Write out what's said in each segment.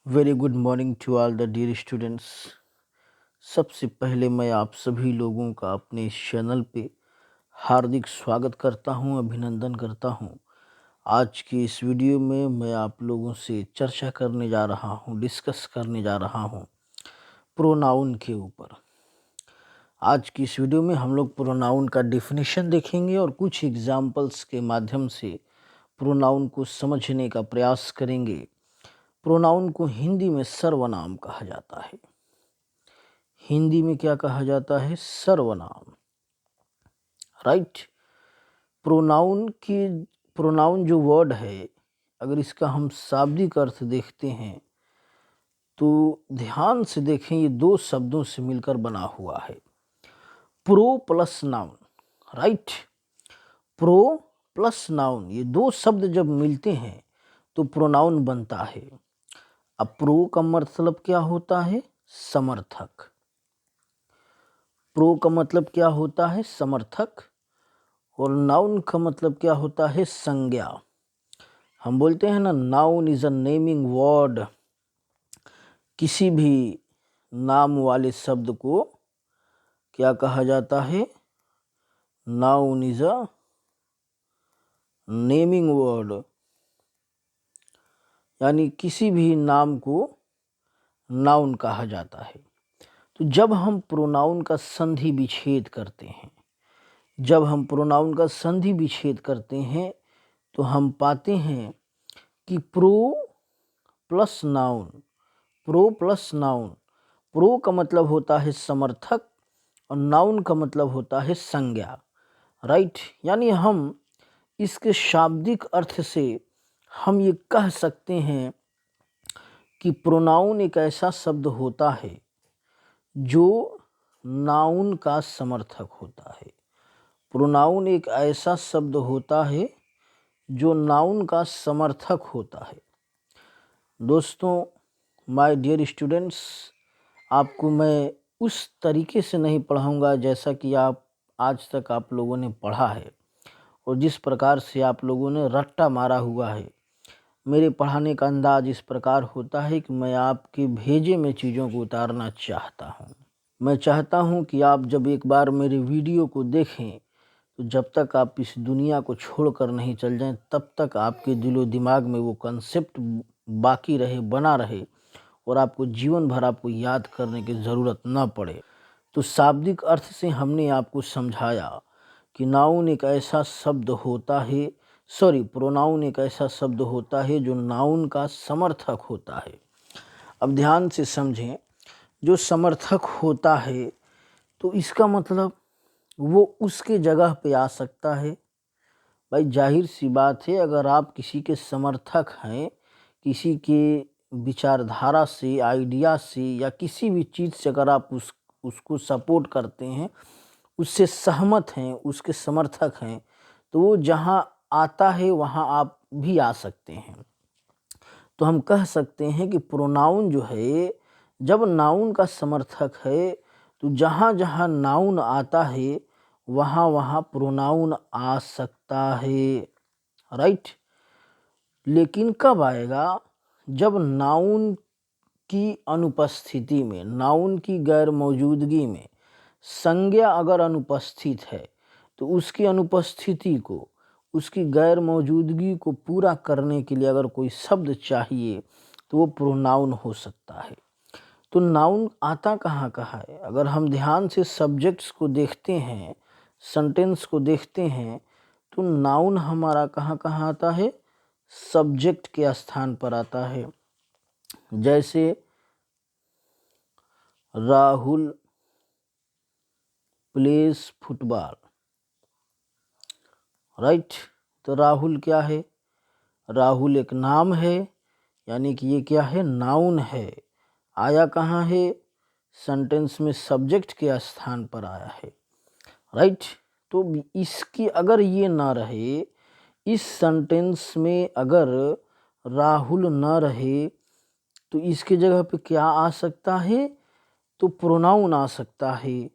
Very good morning to all the dear students. सबसे पहले मैं आप सभी लोगों का अपने इस चैनल पे हार्दिक स्वागत करता हूं, अभिनंदन करता हूं। आज की इस वीडियो में मैं आप लोगों से चर्चा करने जा रहा हूं, डिस्कस करने जा रहा हूं प्रोनाउन के ऊपर। आज की इस वीडियो में हम लोग प्रोनाउन का डेफिनेशन देखेंगे और कुछ एग्जाम्पल्स के माध्यम से प्रोनाउन को समझने का प्रयास करेंगे। प्रोनाउन को हिंदी में सर्वनाम कहा जाता है। हिंदी में क्या कहा जाता है? सर्वनाम। राइट। प्रोनाउन जो वर्ड है, अगर इसका हम शाब्दिक अर्थ देखते हैं तो ध्यान से देखें, ये दो शब्दों से मिलकर बना हुआ है। Pro plus noun. Right. Pro plus noun, ये दो शब्द जब मिलते हैं तो प्रोनाउन बनता है। अब प्रो का मतलब क्या होता है? समर्थक। प्रो का मतलब क्या होता है? समर्थक। और नाउन का मतलब क्या होता है? संज्ञा। हम बोलते हैं ना, noun is a naming word. किसी भी नाम वाले शब्द को क्या कहा जाता है? Noun is a naming word, यानी किसी भी नाम को नाउन कहा जाता है। तो जब हम प्रोनाउन का संधि विच्छेद करते हैं, तो हम पाते हैं कि प्रो प्लस नाउन। प्रो का मतलब होता है समर्थक और नाउन का मतलब होता है संज्ञा। राइट। यानी हम इसके शाब्दिक अर्थ से हम ये कह सकते हैं कि प्रोनाउन एक ऐसा शब्द होता है जो नाउन का समर्थक होता है। प्रोनाउन एक ऐसा शब्द होता है जो नाउन का समर्थक होता है। दोस्तों, माय डियर स्टूडेंट्स, आपको मैं उस तरीके से नहीं पढ़ाऊंगा जैसा कि आप आज तक आप लोगों ने पढ़ा है और जिस प्रकार से आप लोगों ने रट्टा मारा हुआ है। मेरे पढ़ाने का अंदाज इस प्रकार होता है कि मैं आपके भेजे में चीज़ों को उतारना चाहता हूँ। मैं चाहता हूँ कि आप जब एक बार मेरे वीडियो को देखें तो जब तक आप इस दुनिया को छोड़कर नहीं चल जाएं, तब तक आपके दिलो दिमाग में वो कंसेप्ट बाकी रहे, बना रहे और आपको जीवन भर आपको याद करने की ज़रूरत ना पड़े। तो शाब्दिक अर्थ से हमने आपको समझाया कि नाउन एक ऐसा शब्द होता है, प्रोनाउन एक ऐसा शब्द होता है जो नाउन का समर्थक होता है। अब ध्यान से समझें, जो समर्थक होता है तो इसका मतलब वो उसके जगह पे आ सकता है। भाई जाहिर सी बात है, अगर आप किसी के समर्थक हैं, किसी के विचारधारा से, आइडिया से या किसी भी चीज़ से अगर आप उसको सपोर्ट करते हैं, उससे सहमत हैं, उसके समर्थक हैं, तो वो जहाँ आता है वहाँ आप भी आ सकते हैं। तो हम कह सकते हैं कि प्रोनाउन जो है, जब नाउन का समर्थक है तो जहाँ जहाँ नाउन आता है वहाँ वहाँ प्रोनाउन आ सकता है। राइट। लेकिन कब आएगा? जब नाउन की अनुपस्थिति में, नाउन की गैर मौजूदगी में संज्ञा अगर अनुपस्थित है तो उसकी अनुपस्थिति को, उसकी गैर मौजूदगी को पूरा करने के लिए अगर कोई शब्द चाहिए तो वो प्रोनाउन हो सकता है। तो नाउन आता कहाँ कहाँ है? अगर हम ध्यान से सब्जेक्ट्स को देखते हैं, सेंटेंस को देखते हैं, तो नाउन हमारा कहाँ कहाँ आता है? सब्जेक्ट के स्थान पर आता है। जैसे राहुल प्लेस फुटबॉल। राइट। तो राहुल क्या है? राहुल एक नाम है, यानी कि ये क्या है? नाउन है। आया कहाँ है? सेंटेंस में सब्जेक्ट के स्थान पर आया है। राइट। तो इसकी अगर ये ना रहे, इस सेंटेंस में अगर राहुल ना रहे तो इसके जगह पे क्या आ सकता है? तो प्रोनाउन आ सकता है।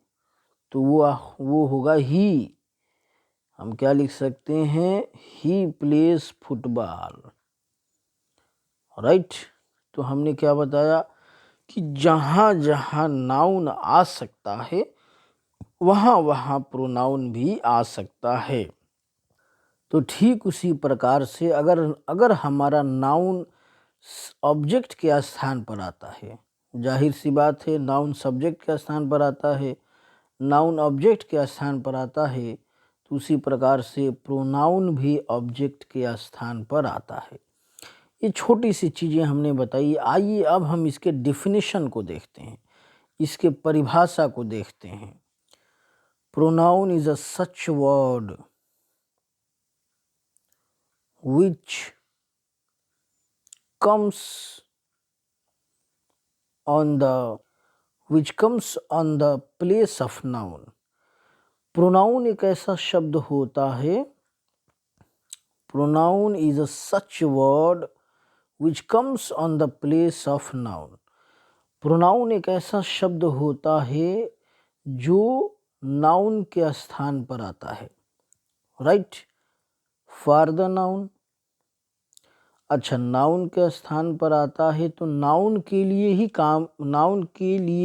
तो वो होगा ही। हम क्या लिख सकते हैं? ही प्लेस फुटबॉल। राइट। तो हमने क्या बताया कि जहाँ जहाँ नाउन आ सकता है वहाँ वहाँ प्रोनाउन भी आ सकता है। तो ठीक उसी प्रकार से अगर अगर हमारा नाउन ऑब्जेक्ट के स्थान पर आता है, जाहिर सी बात है नाउन सब्जेक्ट के स्थान पर आता है, नाउन ऑब्जेक्ट के स्थान पर आता है, तो उसी प्रकार से प्रोनाउन भी ऑब्जेक्ट के स्थान पर आता है। ये छोटी सी चीज़ें हमने बताई। आइए अब हम इसके डिफिनेशन को देखते हैं, इसके परिभाषा को देखते हैं। Pronoun is a such word which comes on the place of noun। Pronoun एक ऐसा शब्द होता है, pronoun is a such word which comes on the place of noun। Pronoun एक ऐसा शब्द होता है जो नाउन के स्थान पर आता है। Right, for the noun. अच्छा, नाउन के स्थान पर आता है तो नाउन के लिए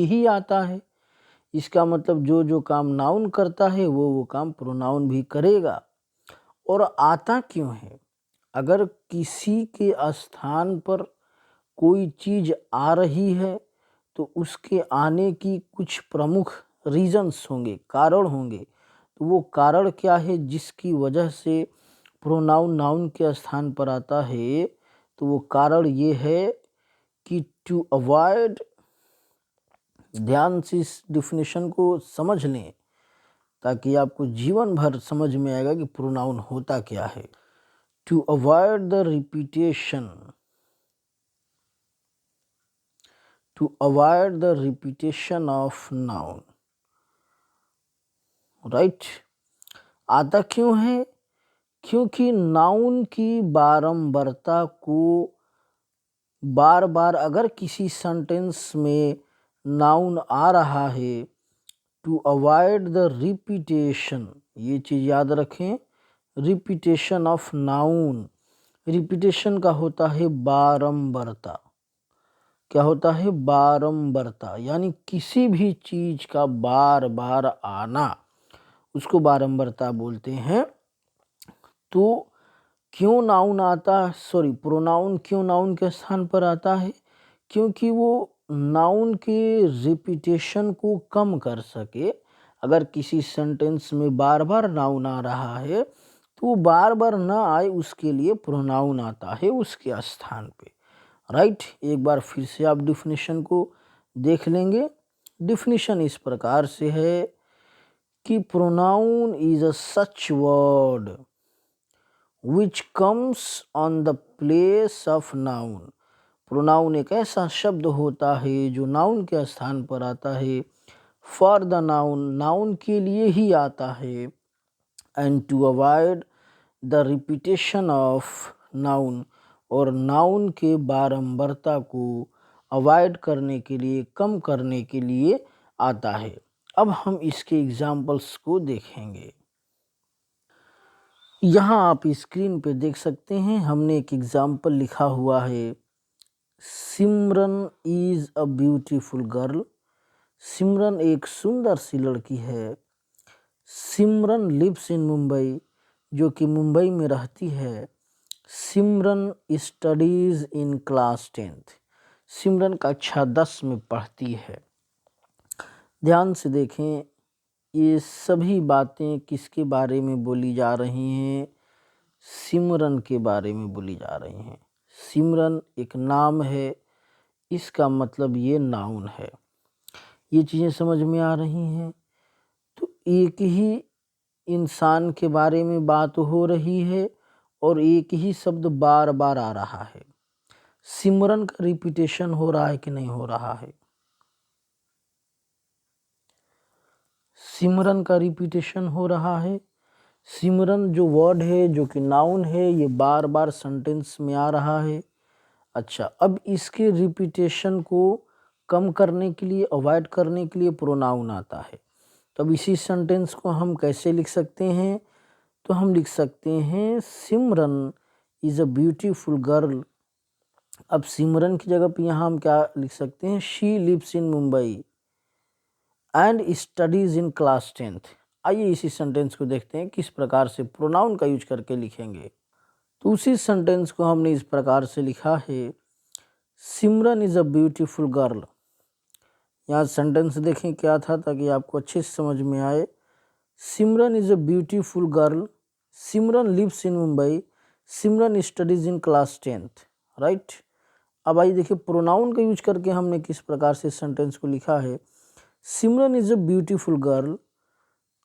ही आता है। इसका मतलब जो जो काम नाउन करता है वो काम प्रोनाउन भी करेगा। और आता क्यों है? अगर किसी के स्थान पर कोई चीज़ आ रही है तो उसके आने की कुछ प्रमुख रीजंस होंगे, कारण होंगे। तो वो कारण क्या है जिसकी वजह से प्रोनाउन नाउन के स्थान पर आता है? तो वो कारण ये है कि टू अवॉइड, ध्यान से इस डिफिनेशन को समझ लें ताकि आपको जीवन भर समझ में आएगा कि प्रोनाउन होता क्या है। To avoid the repetition, to avoid the repetition of noun. Right, आता क्यों है? क्योंकि नाउन की बारंबारता को बार बार अगर किसी सेंटेंस में नाउन आ रहा है, टू अवॉइड द रिपीटेशन, ये चीज़ याद रखें, रिपीटेशन ऑफ नाउन। रिपीटेशन का होता है बारंबारता। क्या होता है? बारंबारता, यानी किसी भी चीज़ का बार बार आना, उसको बारंबारता बोलते हैं। तो क्यों नाउन आता, सॉरी प्रोनाउन क्यों नाउन के स्थान पर आता है? क्योंकि वो नाउन के रिपीटेशन को कम कर सके। अगर किसी सेंटेंस में बार बार नाउन आ रहा है तो वो बार बार ना आए उसके लिए प्रोनाउन आता है उसके स्थान पे। राइट, एक बार फिर से आप डिफिनेशन को देख लेंगे। डिफिनेशन इस प्रकार से है कि pronoun is a such word which comes on the place of noun। Pronoun एक ऐसा शब्द होता है जो नाउन के स्थान पर आता है। फॉर द नाउन, नाउन के लिए ही आता है। And to avoid the repetition of noun, और नाउन के बारंबारता को अवॉइड करने के लिए, कम करने के लिए आता है। अब हम इसके एग्जाम्पल्स को देखेंगे। यहाँ आप स्क्रीन पे देख सकते हैं, हमने एक एग्जाम्पल लिखा हुआ है, Simran is a beautiful girl. सिमरन एक सुंदर सी लड़की है। सिमरन लिव्स इन मुंबई, जो कि मुंबई में रहती है। सिमरन स्टडीज़ इन क्लास 10th। सिमरन कक्षा 10 में पढ़ती है। ध्यान से देखें, ये सभी बातें किसके बारे में बोली जा रही हैं? सिमरन के बारे में बोली जा रही हैं। सिमरन एक नाम है, इसका मतलब ये नाउन है। ये चीज़ें समझ में आ रही हैं। तो एक ही इंसान के बारे में बात हो रही है और एक ही शब्द बार बार आ रहा है। सिमरन का रिपीटेशन हो रहा है कि नहीं हो रहा है? सिमरन का रिपीटेशन हो रहा है। सिमरन जो वर्ड है, जो कि नाउन है, ये बार बार सेंटेंस में आ रहा है। अच्छा, अब इसके रिपीटेशन को कम करने के लिए, अवॉइड करने के लिए प्रोनाउन आता है। तब इसी सेंटेंस को हम कैसे लिख सकते हैं? तो हम लिख सकते हैं, सिमरन इज़ अ ब्यूटीफुल गर्ल अब सिमरन की जगह पे यहाँ हम क्या लिख सकते हैं, she lives in Mumbai and studies in class 10th। आइए इसी सेंटेंस को देखते हैं किस प्रकार से प्रोनाउन का यूज करके लिखेंगे। तो उसी सेंटेंस को हमने इस प्रकार से लिखा है, Simran is a beautiful girl. यहाँ सेंटेंस देखें क्या था ताकि आपको अच्छे से समझ में आए। Simran is a beautiful girl, Simran lives in Mumbai, Simran studies in class 10th, right. अब आइए देखिए प्रोनाउन का यूज करके हमने किस प्रकार से सेंटेंस को लिखा है। Simran is a beautiful girl,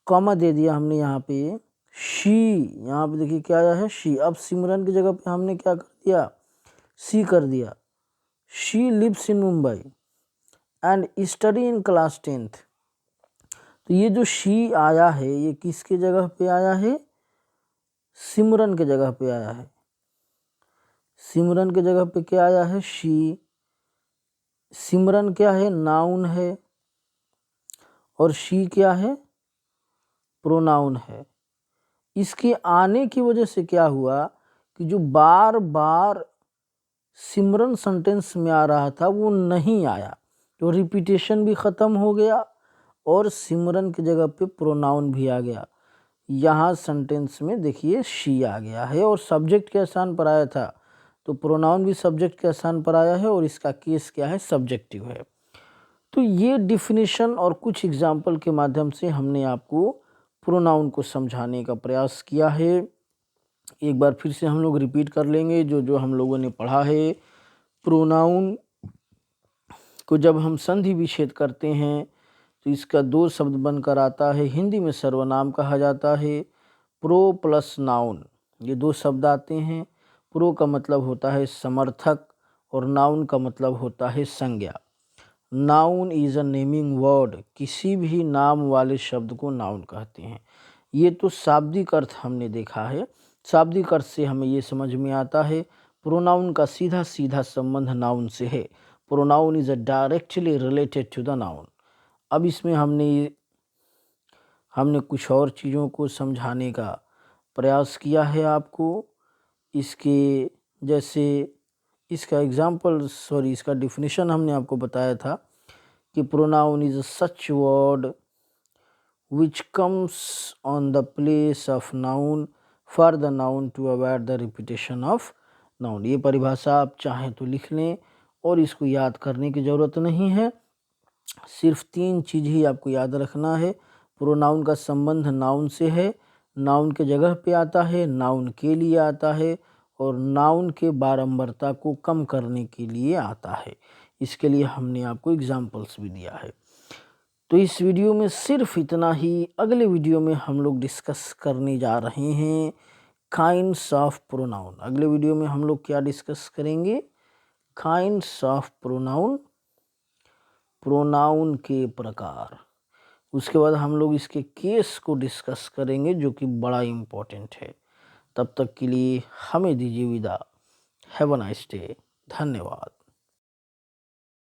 comma दे दिया हमने यहाँ पे, शी, यहाँ पे देखिए क्या आया है, शी। अब सिमरन की जगह पे हमने क्या कर दिया, सी कर दिया। She lives in Mumbai and study in class 10th। तो ये जो शी आया है ये किसके जगह पे आया है, सिमरन के जगह पे आया है। सिमरन के जगह पे क्या आया है, शी। सिमरन क्या है, नाउन है, और शी क्या है, प्रोनाउन है। इसके आने की वजह से क्या हुआ कि जो बार बार सिमरन सेंटेंस में आ रहा था वो नहीं आया, तो रिपीटेशन भी ख़त्म हो गया और सिमरन की जगह पे प्रोनाउन भी आ गया। यहाँ सेंटेंस में देखिए शी आ गया है और सब्जेक्ट के स्थान पर आया था, तो प्रोनाउन भी सब्जेक्ट के स्थान पर आया है और इसका केस क्या है, सब्जेक्टिव है। तो ये डिफिनीशन और कुछ एग्जाम्पल के माध्यम से हमने आपको प्रोनाउन को समझाने का प्रयास किया है। एक बार फिर से हम लोग रिपीट कर लेंगे जो जो हम लोगों ने पढ़ा है। प्रोनाउन को जब हम संधि विच्छेद करते हैं तो इसका दो शब्द बनकर आता है, हिंदी में सर्वनाम कहा जाता है। प्रो प्लस नाउन, ये दो शब्द आते हैं। प्रो का मतलब होता है समर्थक और नाउन का मतलब होता है संज्ञा। Noun is a naming word, किसी भी नाम वाले शब्द को नाउन कहते हैं। ये तो शाब्दिक अर्थ हमने देखा है। शाब्दिक अर्थ से हमें ये समझ में आता है प्रोनाउन का सीधा सीधा संबंध नाउन से है। Pronoun is a directly related to the noun. अब इसमें हमने कुछ और चीज़ों को समझाने का प्रयास किया है आपको। इसके जैसे इसका इसका डिफिनीशन हमने आपको बताया था कि pronoun is such word which comes on the place of noun for the noun to avoid the repetition of noun. ये परिभाषा आप चाहें तो लिख लें और इसको याद करने की ज़रूरत नहीं है। सिर्फ 3 चीज़ ही आपको याद रखना है। प्रोनाउन का संबंध नाउन से है, नाउन के जगह पे आता है, नाउन के लिए आता है और नाउन के बारंबारता को कम करने के लिए आता है। इसके लिए हमने आपको एग्जाम्पल्स भी दिया है। तो इस वीडियो में सिर्फ इतना ही। अगले वीडियो में हम लोग डिस्कस करने जा रहे हैं काइंड्स ऑफ प्रोनाउन। अगले वीडियो में हम लोग क्या डिस्कस करेंगे, काइंड्स ऑफ प्रोनाउन, प्रोनाउन के प्रकार। उसके बाद हम लोग इसके केस को डिस्कस करेंगे जो कि बड़ा इम्पोर्टेंट है। तब तक के लिए हमें दीजिए विदा। Have a nice day. धन्यवाद।